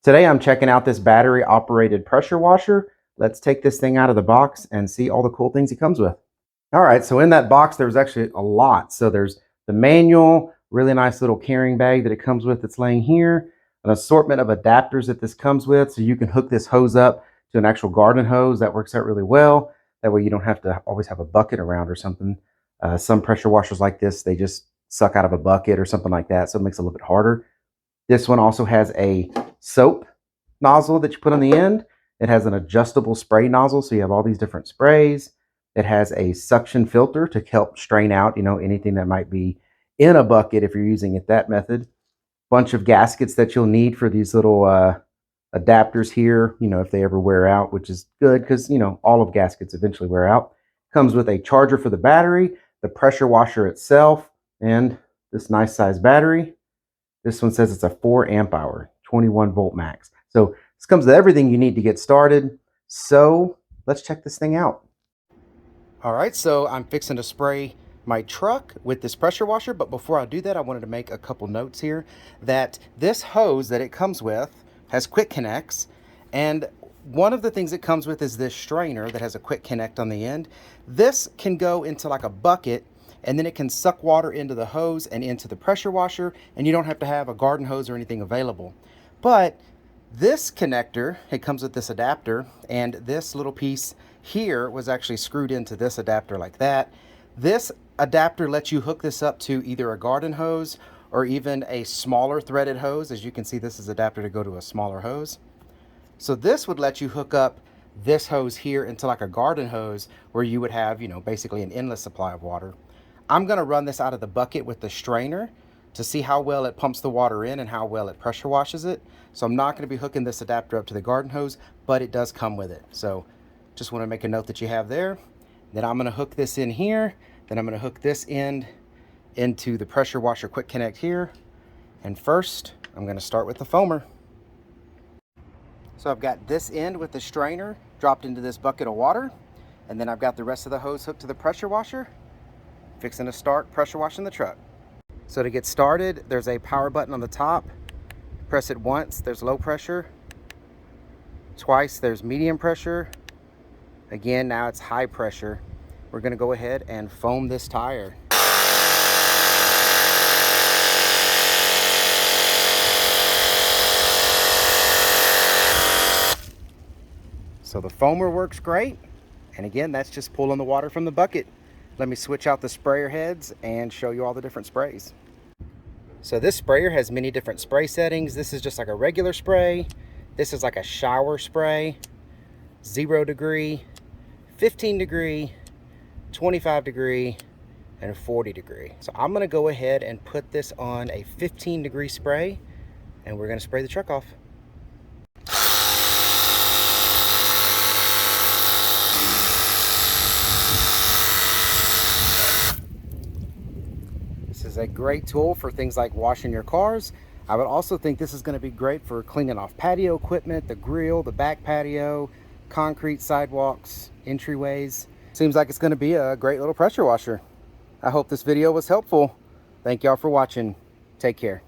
Today I'm checking out this battery operated pressure washer. Let's take this thing out of the box and see all the cool things it comes with. All right, so in that box there's actually a lot. So there's the manual, really nice little carrying bag that it comes with that's laying here, an assortment of adapters that this comes with, so you can hook this hose up to an actual garden hose. That works out really well. That way you don't have to always have a bucket around or something. Some pressure washers like this, they just suck out of a bucket or something like that, so it makes it a little bit harder. This one also has a soap nozzle that you put on the end. It has an adjustable spray nozzle, so you have all these different sprays. It has a suction filter to help strain out, anything that might be in a bucket if you're using it that method. Bunch of gaskets that you'll need for these little adapters here, if they ever wear out, which is good because, all of gaskets eventually wear out. Comes with a charger for the battery, the pressure washer itself, and this nice size battery. This one says it's a 4 amp hour, 21 volt max. So this comes with everything you need to get started. So let's check this thing out. All right, so I'm fixing to spray my truck with this pressure washer, but before I do that, I wanted to make a couple notes here that this hose that it comes with has quick connects, and one of the things it comes with is this strainer that has a quick connect on the end. This can go into like a bucket, and then it can suck water into the hose and into the pressure washer, and you don't have to have a garden hose or anything available. But this connector, it comes with this adapter, and this little piece here was actually screwed into this adapter like that. This adapter lets you hook this up to either a garden hose or even a smaller threaded hose. As you can see, this is adapter to go to a smaller hose. So this would let you hook up this hose here into like a garden hose where you would have, basically an endless supply of water. I'm going to run this out of the bucket with the strainer to see how well it pumps the water in and how well it pressure washes it. So I'm not going to be hooking this adapter up to the garden hose, but it does come with it. So just want to make a note that you have there. Then I'm going to hook this in here. Then I'm going to hook this end into the pressure washer quick connect here. And first, I'm going to start with the foamer. So I've got this end with the strainer dropped into this bucket of water. And then I've got the rest of the hose hooked to the pressure washer. Fixing to start pressure washing the truck. So to get started, there's a power button on the top. Press it once, there's low pressure. Twice, there's medium pressure. Again, now it's high pressure. We're going to go ahead and foam this tire. So the foamer works great. And again, that's just pulling the water from the bucket. Let me switch out the sprayer heads and show you all the different sprays. So this sprayer has many different spray settings. This is just like a regular spray. This is like a shower spray. 0 degree, 15 degree, 25 degree, and 40 degree. So I'm gonna go ahead and put this on a 15 degree spray, and we're gonna spray the truck off. This is a great tool for things like washing your cars. I would also think this is going to be great for cleaning off patio equipment, the grill, the back patio, concrete sidewalks, entryways. Seems like it's going to be a great little pressure washer. I hope this video was helpful. Thank y'all for watching. Take care.